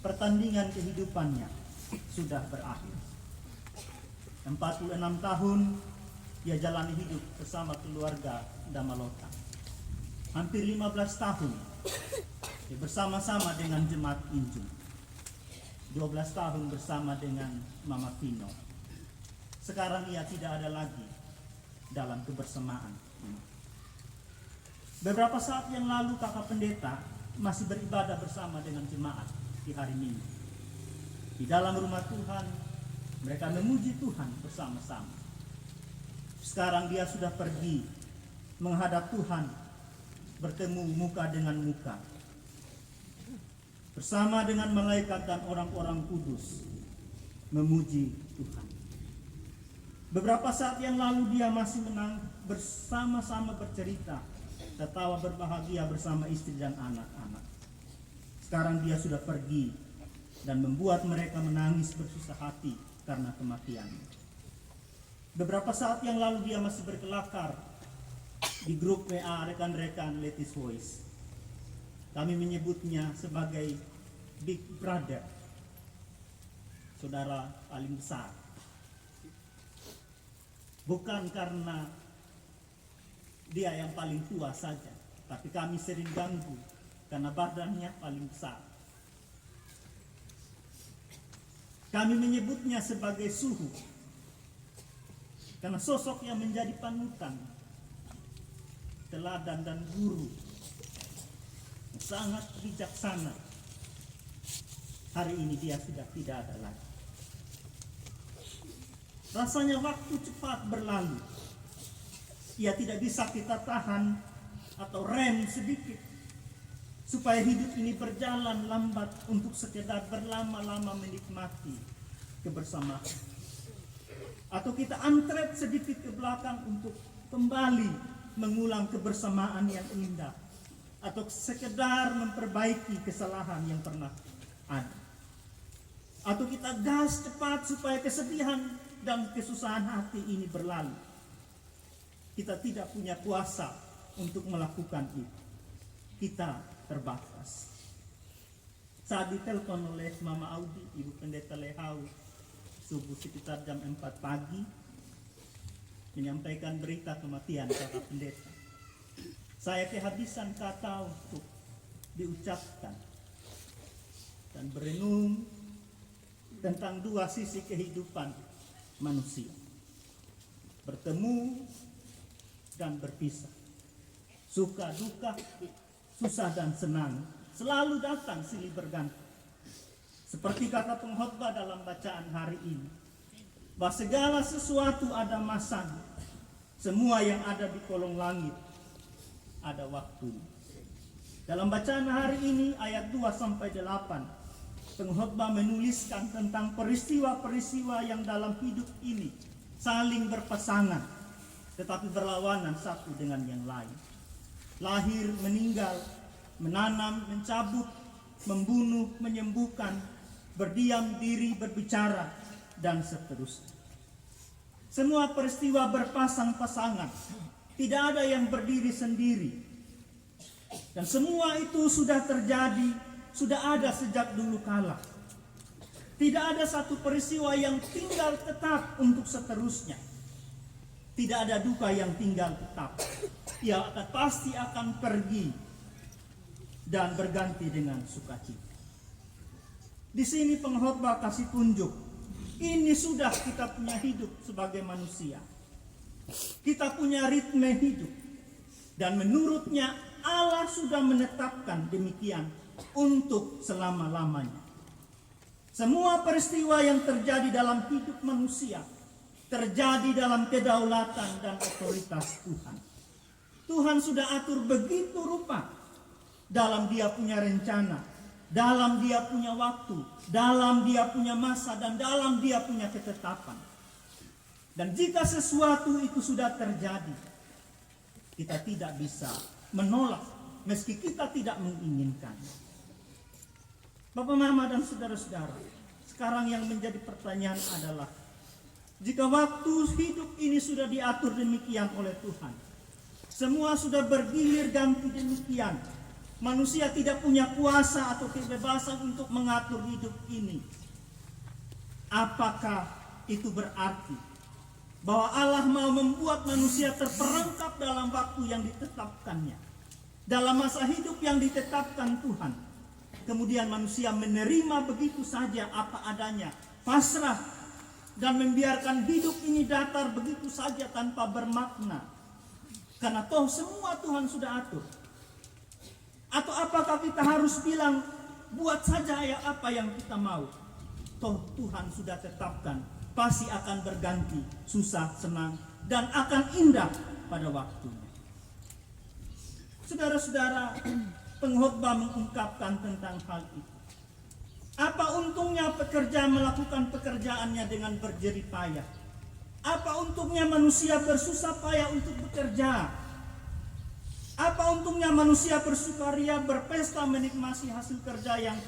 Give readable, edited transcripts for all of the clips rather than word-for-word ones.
pertandingan kehidupannya sudah berakhir. 46 tahun dia jalani hidup bersama keluarga Damalota. Hampir 15 tahun dia bersama-sama dengan jemaat Injil. 12 tahun bersama dengan Mama Pino. Sekarang ia tidak ada lagi dalam kebersamaan ini. Beberapa saat yang lalu kakak pendeta masih beribadah bersama dengan jemaat di hari Minggu. Di dalam rumah Tuhan, mereka memuji Tuhan bersama-sama. Sekarang dia sudah pergi menghadap Tuhan, bertemu muka dengan muka. Bersama dengan malaikat dan orang-orang kudus, memuji Tuhan. Beberapa saat yang lalu dia masih bersama-sama bercerita, tertawa berbahagia bersama istri dan anak-anak. Sekarang dia sudah pergi dan membuat mereka menangis bersusah hati karena kematiannya. Beberapa saat yang lalu dia masih berkelakar di grup WA rekan-rekan Ladies Voice. Kami menyebutnya sebagai Big Brother, saudara paling besar. Bukan karena dia yang paling tua saja, tapi kami sering ganggu karena badannya paling besar. Kami menyebutnya sebagai suhu, karena sosok yang menjadi panutan, teladan dan guru, sangat bijaksana. Hari ini dia sudah tidak ada lagi. Rasanya waktu cepat berlalu. Ia tidak bisa kita tahan atau rem sedikit supaya hidup ini berjalan lambat untuk sekedar berlama-lama menikmati kebersamaan. Atau kita antret sedikit ke belakang untuk kembali mengulang kebersamaan yang indah. Atau sekedar memperbaiki kesalahan yang pernah ada. Atau kita gas cepat supaya kesedihan dan kesusahan hati ini berlalu. Kita tidak punya kuasa untuk melakukan itu. Kita terbatas. Saat ditelepon oleh Mama Audi, Ibu Pendeta Lehau, subuh sekitar jam 4 pagi, menyampaikan berita kematian kakak pendeta. Saya kehabisan kata untuk diucapkan dan berenung tentang dua sisi kehidupan manusia. Bertemu dan berpisah. Suka duka, susah dan senang selalu datang silih berganti. Seperti kata pengkhotbah dalam bacaan hari ini, bahwa segala sesuatu ada masanya. Semua yang ada di kolong langit ada waktunya. Dalam bacaan hari ini ayat 2-8, pengkhotbah menuliskan tentang peristiwa-peristiwa yang dalam hidup ini saling berpasangan, tetapi berlawanan satu dengan yang lain. Lahir, meninggal, menanam, mencabut, membunuh, menyembuhkan, berdiam diri, berbicara, dan seterusnya. Semua peristiwa berpasang-pasangan, tidak ada yang berdiri sendiri. Dan semua itu sudah terjadi, sudah ada sejak dulu kala. Tidak ada satu peristiwa yang tinggal tetap untuk seterusnya. Tidak ada duka yang tinggal tetap. Ia pasti akan pergi dan berganti dengan sukacita. Di sini pengkhotbah kasih tunjuk, ini sudah kita punya hidup sebagai manusia. Kita punya ritme hidup. Dan menurutnya Allah sudah menetapkan demikian untuk selama-lamanya. Semua peristiwa yang terjadi dalam hidup manusia terjadi dalam kedaulatan dan otoritas Tuhan. Tuhan sudah atur begitu rupa dalam dia punya rencana, dalam dia punya waktu, dalam dia punya masa, dan dalam dia punya ketetapan. Dan jika sesuatu itu sudah terjadi, kita tidak bisa menolak meski kita tidak menginginkan. Bapak, Mama, dan saudara-saudara, sekarang yang menjadi pertanyaan adalah, jika waktu hidup ini sudah diatur demikian oleh Tuhan, semua sudah bergilir ganti demikian, Manusia tidak punya kuasa atau kebebasan untuk mengatur hidup ini. Apakah itu berarti bahwa Allah mau membuat manusia terperangkap dalam waktu yang ditetapkannya, dalam masa hidup yang ditetapkan Tuhan? Kemudian manusia menerima begitu saja apa adanya, pasrah, dan membiarkan hidup ini datar begitu saja tanpa bermakna, karena toh semua Tuhan sudah atur. Atau apakah kita harus bilang, buat saja ya apa yang kita mau, toh Tuhan sudah tetapkan, pasti akan berganti, susah, senang, dan akan indah pada waktunya. Saudara-saudara, pengkhotbah mengungkapkan tentang hal itu. Apa untungnya pekerja melakukan pekerjaannya dengan berjerih payah? Apa untungnya manusia bersusah payah untuk bekerja? Apa untungnya manusia bersukaria, berpesta, menikmati hasil kerja yang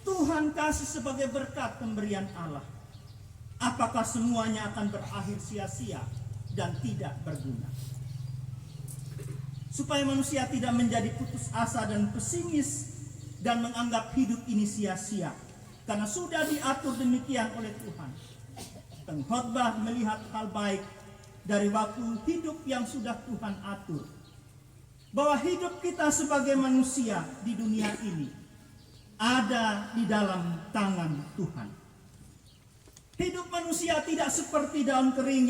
Tuhan kasih sebagai berkat pemberian Allah? Apakah semuanya akan berakhir sia-sia dan tidak berguna? Supaya manusia tidak menjadi putus asa dan pesimis dan menganggap hidup ini sia-sia, karena sudah diatur demikian oleh Tuhan. Pengkhotbah melihat hal baik dari waktu hidup yang sudah Tuhan atur, bahwa hidup kita sebagai manusia di dunia ini ada di dalam tangan Tuhan. Hidup manusia tidak seperti daun kering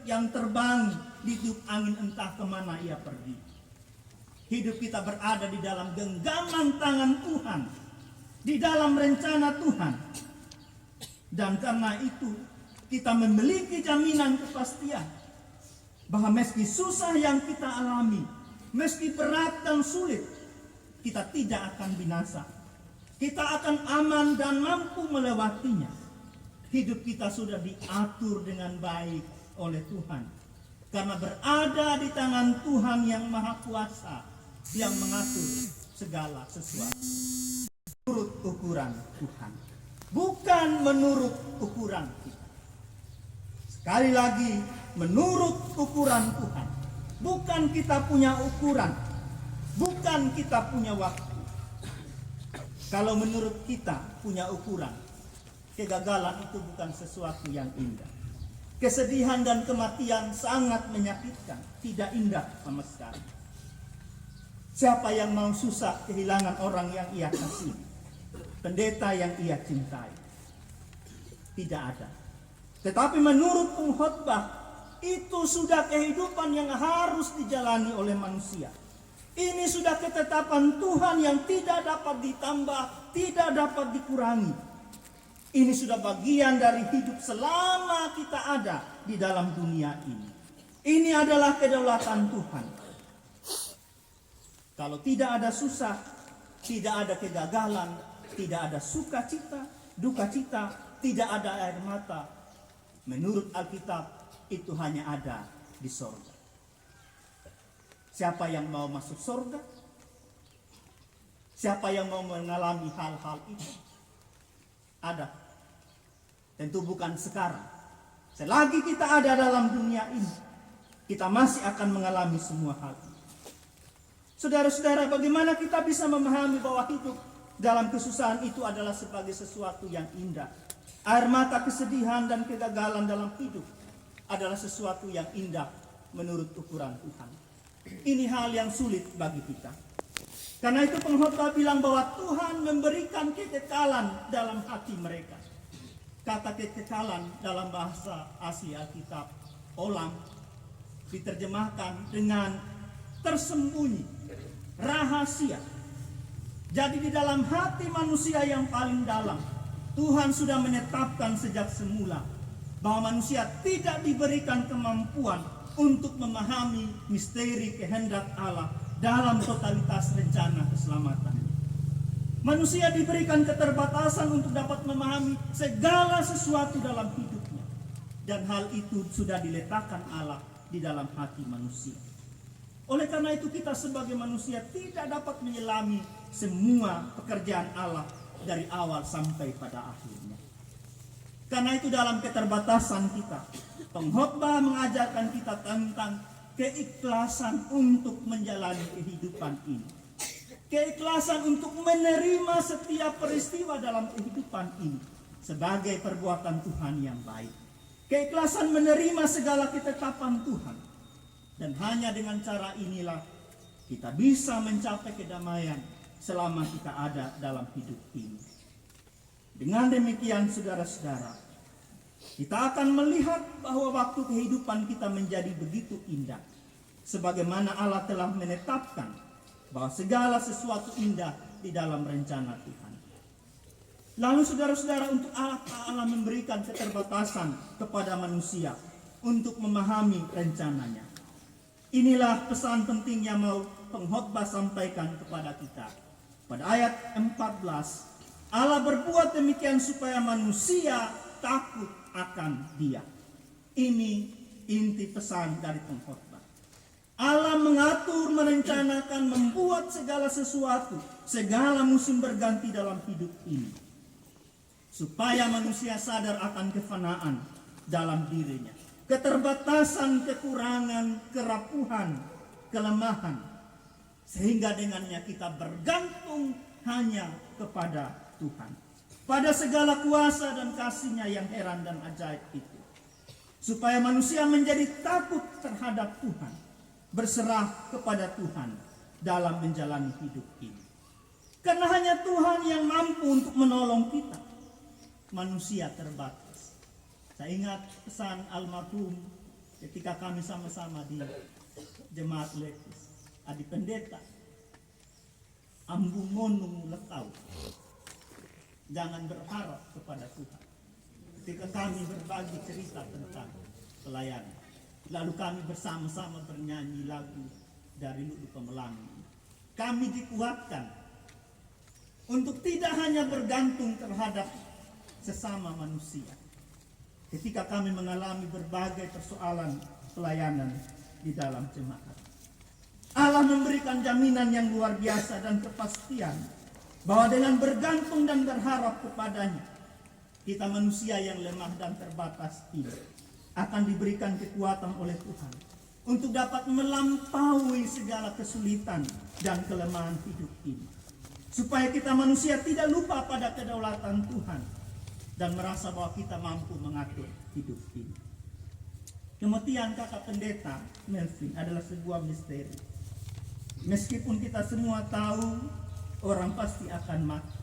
yang terbang di tiup angin entah kemana ia pergi. Hidup kita berada di dalam genggaman tangan Tuhan, di dalam rencana Tuhan. Dan karena itu kita memiliki jaminan kepastian bahwa meski susah yang kita alami, meski berat dan sulit, kita tidak akan binasa. Kita akan aman dan mampu melewatinya. Hidup kita sudah diatur dengan baik oleh Tuhan, karena berada di tangan Tuhan yang Maha Kuasa, yang mengatur segala sesuatu menurut ukuran Tuhan, bukan menurut ukuran kita. Sekali lagi, menurut ukuran Tuhan. Bukan kita punya ukuran, bukan kita punya waktu. Kalau menurut kita punya ukuran, kegagalan itu bukan sesuatu yang indah. Kesedihan dan kematian sangat menyakitkan, tidak indah sama sekali. Siapa yang mau susah kehilangan orang yang ia kasih, pendeta yang ia cintai? Tidak ada. Tetapi menurut pengkhotbah, itu sudah kehidupan yang harus dijalani oleh manusia. Ini sudah ketetapan Tuhan yang tidak dapat ditambah, tidak dapat dikurangi. Ini sudah bagian dari hidup selama kita ada di dalam dunia ini. Ini adalah kedaulatan Tuhan. Kalau tidak ada susah, tidak ada kegagalan, tidak ada sukacita, duka cita, tidak ada air mata, menurut Alkitab itu hanya ada di sorga. Siapa yang mau masuk sorga? Siapa yang mau mengalami hal-hal itu? Ada. Tentu bukan sekarang. Selagi kita ada dalam dunia ini, kita masih akan mengalami semua hal itu. Saudara-saudara, bagaimana kita bisa memahami bahwa hidup dalam kesusahan itu adalah sebagai sesuatu yang indah? Air mata, kesedihan, dan kegagalan dalam hidup adalah sesuatu yang indah menurut ukuran Tuhan. Ini hal yang sulit bagi kita. Karena itu pengkhotbah bilang bahwa Tuhan memberikan kekekalan dalam hati mereka. Kata kekekalan dalam bahasa asli Alkitab, olam, diterjemahkan dengan tersembunyi, rahasia. Jadi di dalam hati manusia yang paling dalam, Tuhan sudah menetapkan sejak semula bahwa manusia tidak diberikan kemampuan untuk memahami misteri kehendak Allah dalam totalitas rencana keselamatan. Manusia diberikan keterbatasan untuk dapat memahami segala sesuatu dalam hidupnya. Dan hal itu sudah diletakkan Allah di dalam hati manusia. Oleh karena itu kita sebagai manusia tidak dapat menyelami semua pekerjaan Allah dari awal sampai pada akhirnya. Karena itu dalam keterbatasan kita, pengkhotbah mengajarkan kita tentang keikhlasan untuk menjalani kehidupan ini. keikhlasan untuk menerima setiap peristiwa dalam kehidupan ini sebagai perbuatan Tuhan yang baik. Keikhlasan menerima segala ketetapan Tuhan. Dan hanya dengan cara inilah kita bisa mencapai kedamaian selama kita ada dalam hidup ini. Dengan demikian saudara-saudara, kita akan melihat bahwa waktu kehidupan kita menjadi begitu indah. Sebagaimana Allah telah menetapkan bahwa segala sesuatu indah di dalam rencana Tuhan. Lalu saudara-saudara, untuk Allah memberikan keterbatasan kepada manusia untuk memahami rencananya. Inilah pesan penting yang mau pengkhotbah sampaikan kepada kita. Pada ayat 14, Allah berbuat demikian supaya manusia takut akan Dia. Ini inti pesan dari pengkhotbah. Allah mengatur, merencanakan, membuat segala sesuatu, segala musim berganti dalam hidup ini. Supaya manusia sadar akan kefanaan dalam dirinya. Keterbatasan, kekurangan, kerapuhan, kelemahan. Sehingga dengannya kita bergantung hanya kepada Tuhan. Pada segala kuasa dan kasih-Nya yang heran dan ajaib itu. Supaya manusia menjadi takut terhadap Tuhan. Berserah kepada Tuhan dalam menjalani hidup ini. Karena hanya Tuhan yang mampu untuk menolong kita. Manusia terbatas. Saya ingat pesan almarhum ketika kami sama-sama di Jemaat Letis. Adik pendeta, ambung monung lekau. Jangan berharap kepada Tuhan. Ketika kami berbagi cerita tentang pelayanan. Lalu kami bersama-sama bernyanyi lagu dari Lulu Pemelangi. Kami dikuatkan untuk tidak hanya bergantung terhadap sesama manusia. Ketika kami mengalami berbagai persoalan pelayanan di dalam jemaat. Allah memberikan jaminan yang luar biasa dan kepastian bahwa dengan bergantung dan berharap kepadanya, kita manusia yang lemah dan terbatas ini akan diberikan kekuatan oleh Tuhan untuk dapat melampaui segala kesulitan dan kelemahan hidup ini. Supaya kita manusia tidak lupa pada kedaulatan Tuhan dan merasa bahwa kita mampu mengatur hidup ini. Kematian kakak pendeta Melvin adalah sebuah misteri. Meskipun kita semua tahu orang pasti akan mati.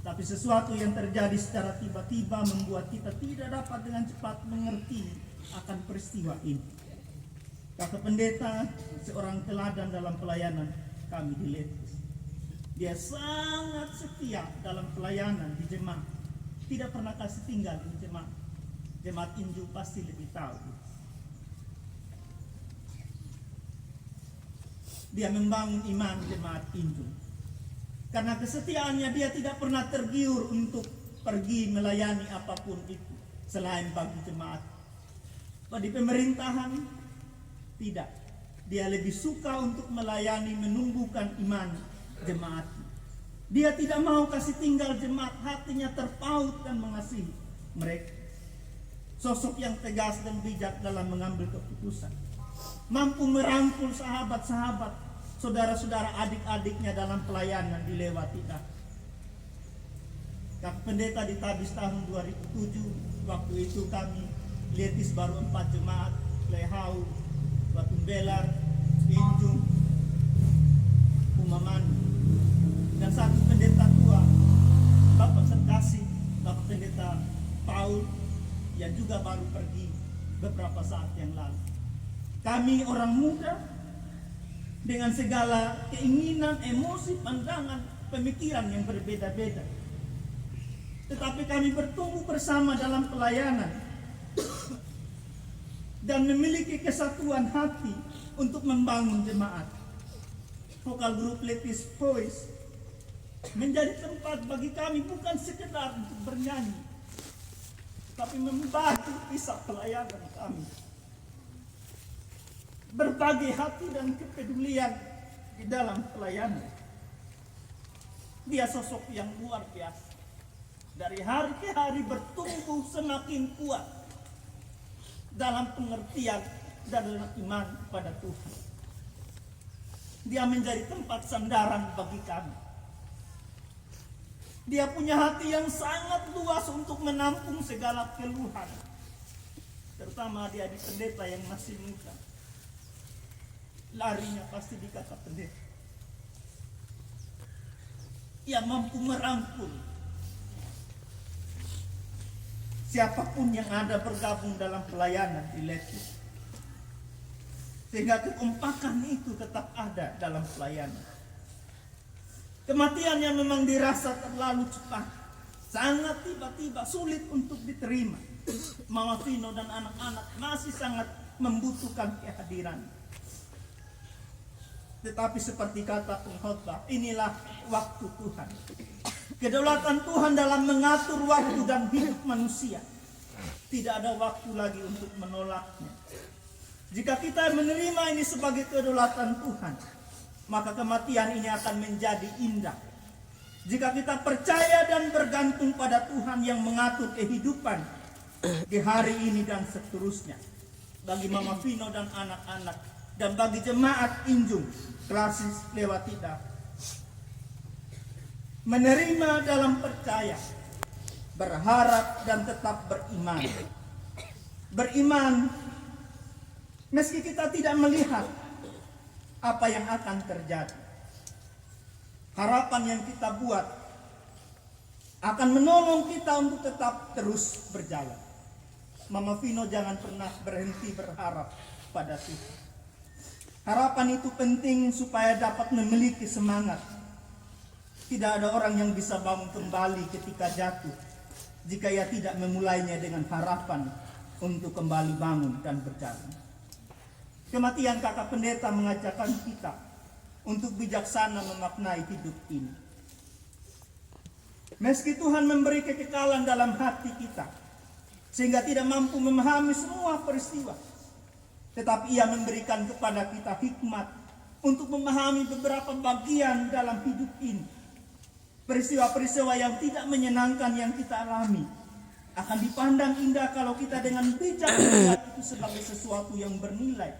Tapi sesuatu yang terjadi secara tiba-tiba membuat kita tidak dapat dengan cepat mengerti akan peristiwa ini. Kakak pendeta seorang teladan dalam pelayanan kami di Letis. Dia sangat setia dalam pelayanan di jemaat. Tidak pernah kasih tinggal di jemaat. Jemaat Injil pasti lebih tahu. Dia membangun iman jemaat Injil. Karena kesetiaannya dia tidak pernah tergiur untuk pergi melayani apapun itu selain bagi jemaat. Di pemerintahan tidak. Dia lebih suka untuk melayani, menumbuhkan iman jemaat. Dia tidak mau kasih tinggal jemaat, hatinya terpaut dan mengasihi mereka. Sosok yang tegas dan bijak dalam mengambil keputusan. Mampu merangkul sahabat-sahabat, saudara-saudara adik-adiknya dalam pelayanan dilewatinya. Kakak pendeta ditabis tahun 2007. Waktu itu kami Letis baru 4 jemaat, Lehau, Batumbelar, Injung, Umamani. Dan satu pendeta tua, Bapak Terkasih, Bapak Pendeta Paul, yang juga baru pergi beberapa saat yang lalu. Kami orang muda dengan segala keinginan, emosi, pandangan, pemikiran yang berbeda-beda. Tetapi kami bertumbuh bersama dalam pelayanan dan memiliki kesatuan hati untuk membangun jemaat. Vokal grup Letis Voice menjadi tempat bagi kami bukan sekedar untuk bernyanyi, tapi membantu kisah pelayanan kami. Berbagi hati dan kepedulian di dalam pelayanan. Dia sosok yang luar biasa. Dari hari ke hari bertumbuh semakin kuat dalam pengertian dan dalam iman kepada Tuhan. Dia menjadi tempat sandaran bagi kami. Dia punya hati yang sangat luas untuk menampung segala keluhan. Terutama dia di pendeta yang masih muda. Larinya pasti di kata pendeta. Ia mampu merangkul siapapun yang ada bergabung dalam pelayanan di Letis. Sehingga kekompakan itu tetap ada dalam pelayanan. Kematian yang memang dirasa terlalu cepat, sangat tiba-tiba, sulit untuk diterima. Mama Vino dan anak-anak masih sangat membutuhkan kehadiran. Tetapi seperti kata pengkhotbah, inilah waktu Tuhan. Kedaulatan Tuhan dalam mengatur waktu dan hidup manusia. Tidak ada waktu lagi untuk menolaknya. Jika kita menerima ini sebagai kedaulatan Tuhan, maka kematian ini akan menjadi indah. Jika kita percaya dan bergantung pada Tuhan yang mengatur kehidupan di hari ini dan seterusnya, bagi Mama Vino dan anak-anak, dan bagi jemaat Injung Klasis Lewatida, menerima dalam percaya, berharap dan tetap beriman. Beriman meski kita tidak melihat apa yang akan terjadi. Harapan yang kita buat akan menolong kita untuk tetap terus berjalan. Mama Vino jangan pernah berhenti berharap pada Tuhan. Harapan itu penting supaya dapat memiliki semangat. Tidak ada orang yang bisa bangun kembali ketika jatuh jika ia tidak memulainya dengan harapan untuk kembali bangun dan berjalan. Kematian kakak pendeta mengajarkan kita untuk bijaksana memaknai hidup ini. Meski Tuhan memberi kekekalan dalam hati kita, sehingga tidak mampu memahami semua peristiwa, tetapi Ia memberikan kepada kita hikmat untuk memahami beberapa bagian dalam hidup ini. Peristiwa-peristiwa yang tidak menyenangkan yang kita alami akan dipandang indah kalau kita dengan bijak melihat itu sebagai sesuatu yang bernilai,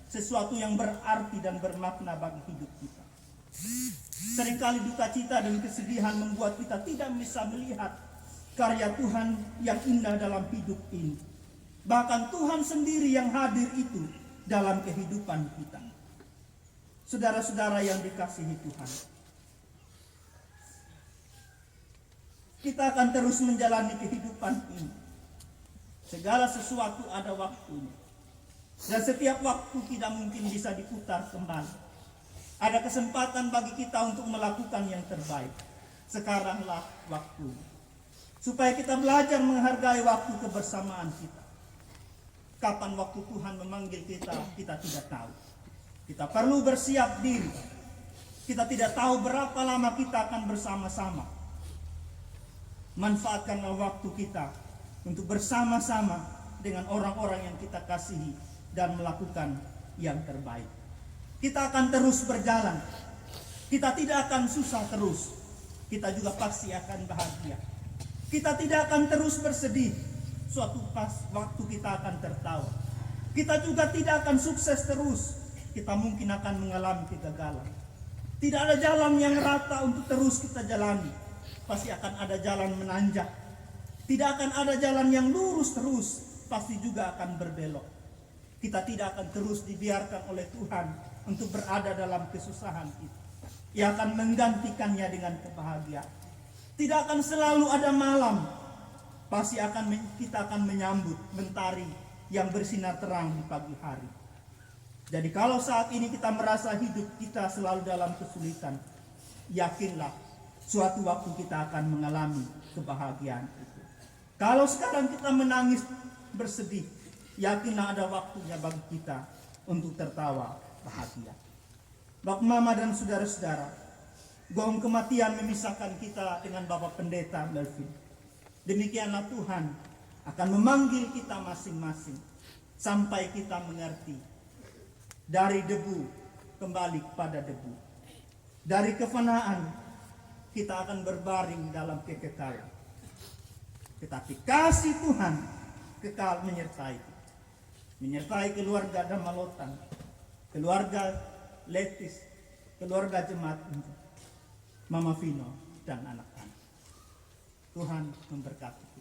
sesuatu yang berarti dan bermakna bagi hidup kita. Seringkali duka cita dan kesedihan membuat kita tidak bisa melihat karya Tuhan yang indah dalam hidup ini. Bahkan Tuhan sendiri yang hadir itu dalam kehidupan kita. Saudara-saudara yang dikasihi Tuhan, kita akan terus menjalani kehidupan ini. Segala sesuatu ada waktunya. Dan setiap waktu tidak mungkin bisa diputar kembali. Ada kesempatan bagi kita untuk melakukan yang terbaik. Sekaranglah waktunya. Supaya kita belajar menghargai waktu kebersamaan kita. Kapan waktu Tuhan memanggil kita, kita tidak tahu. Kita perlu bersiap diri. Kita tidak tahu berapa lama kita akan bersama-sama. Manfaatkanlah waktu kita untuk bersama-sama dengan orang-orang yang kita kasihi dan melakukan yang terbaik. Kita akan terus berjalan. Kita tidak akan susah terus. Kita juga pasti akan bahagia. Kita tidak akan terus bersedih. Suatu waktu kita akan tertawa. Kita juga tidak akan sukses terus. Kita mungkin akan mengalami kegagalan. Tidak ada jalan yang rata untuk terus kita jalani. Pasti akan ada jalan menanjak. Tidak akan ada jalan yang lurus terus. Pasti juga akan berbelok. Kita tidak akan terus dibiarkan oleh Tuhan untuk berada dalam kesusahan itu. Ia akan menggantikannya dengan kebahagiaan. Tidak akan selalu ada malam. Pasti kita akan menyambut mentari yang bersinar terang di pagi hari. Jadi kalau saat ini kita merasa hidup kita selalu dalam kesulitan, yakinlah suatu waktu kita akan mengalami kebahagiaan itu. Kalau sekarang kita menangis bersedih, yakinlah ada waktunya bagi kita untuk tertawa bahagia. Bapak Mama dan saudara-saudara, gong kematian memisahkan kita dengan Bapak Pendeta Melvin. Demikianlah Tuhan akan memanggil kita masing-masing sampai kita mengerti. Dari debu kembali kepada debu. Dari kefanaan kita akan berbaring dalam kekekalan. Tetapi kasih Tuhan kekal menyertai kita. Menyertai keluarga Damalotan, keluarga Letis, keluarga jemaat Mama Vino dan anak-anak. Tuhan memberkati.